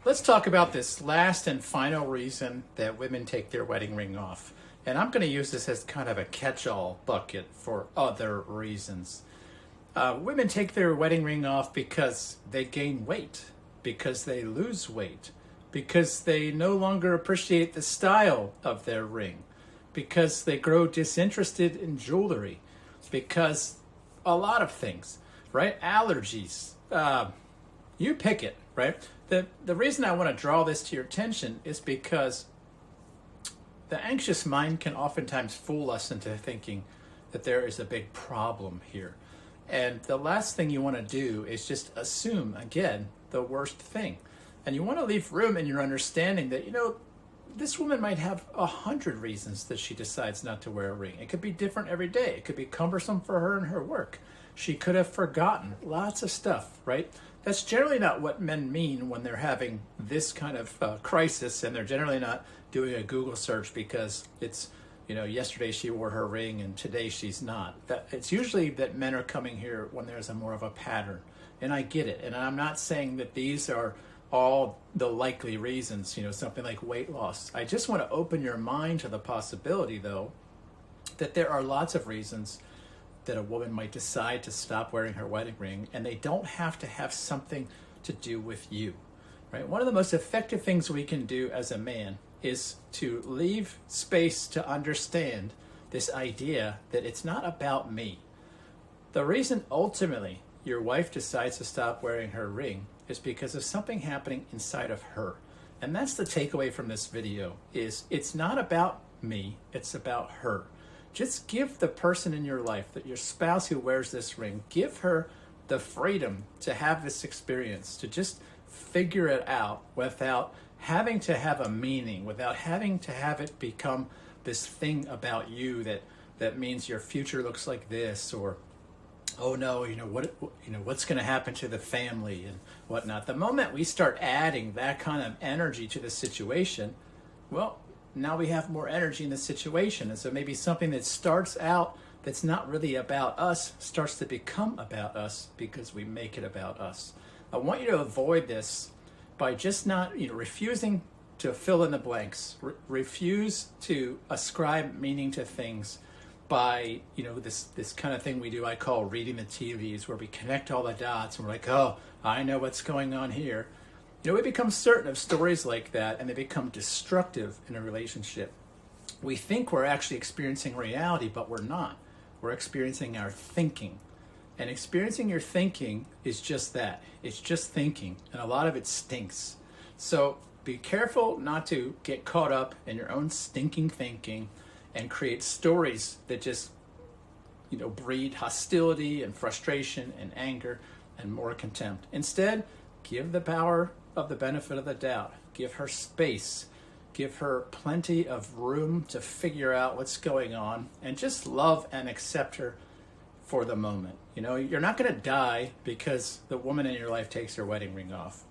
Let's talk about this last and final reason that women take their wedding ring off. And I'm going to use this as kind of a catch-all bucket for other reasons. Women take their wedding ring off because they gain weight, because they lose weight, because they no longer appreciate the style of their ring, because they grow disinterested in jewelry, because a lot of things, right? Allergies, you pick it, right? The reason I want to draw this to your attention is because the anxious mind can oftentimes fool us into thinking that there is a big problem here. And the last thing you want to do is just assume, again, the worst thing. And you want to leave room in your understanding that, this woman might have 100 reasons that she decides not to wear a ring. It could be different every day. It could be cumbersome for her and her work. She could have forgotten lots of stuff, right? That's generally not what men mean when they're having this kind of crisis, and they're generally not doing a Google search because it's, yesterday she wore her ring and today she's not. It's usually that men are coming here when there's a more of a pattern, and I get it. And I'm not saying that these are all the likely reasons, something like weight loss. I just want to open your mind to the possibility, though, that there are lots of reasons that a woman might decide to stop wearing her wedding ring, and they don't have to have something to do with you, right? One of the most effective things we can do as a man is to leave space to understand this idea that it's not about me. The reason ultimately your wife decides to stop wearing her ring is because of something happening inside of her. And that's the takeaway from this video, is it's not about me, it's about her. Just give the person in your life, that your spouse who wears this ring, give her the freedom to have this experience, to just figure it out without having to have a meaning, without having to have it become this thing about you that means your future looks like this, or oh no, what's going to happen to the family and whatnot. The moment we start adding that kind of energy to the situation, well, now we have more energy in the situation. And so maybe something that starts out that's not really about us starts to become about us because we make it about us. I want you to avoid this by just not, refusing to fill in the blanks. Refuse to ascribe meaning to things by, this kind of thing we do, I call reading the tea leaves, where we connect all the dots and we're like, oh, I know what's going on here. We become certain of stories like that, and they become destructive in a relationship. We think we're actually experiencing reality, but we're not. We're experiencing our thinking. And experiencing your thinking is just that. It's just thinking, and a lot of it stinks. So be careful not to get caught up in your own stinking thinking and create stories that just, breed hostility and frustration and anger and more contempt. Instead, give the power of the benefit of the doubt. Give her space. Give her plenty of room to figure out what's going on, and just love and accept her for the moment. You're not going to die because the woman in your life takes her wedding ring off.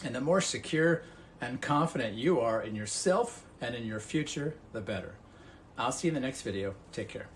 And the more secure and confident you are in yourself and in your future, the better. I'll see you in the next video. Take care.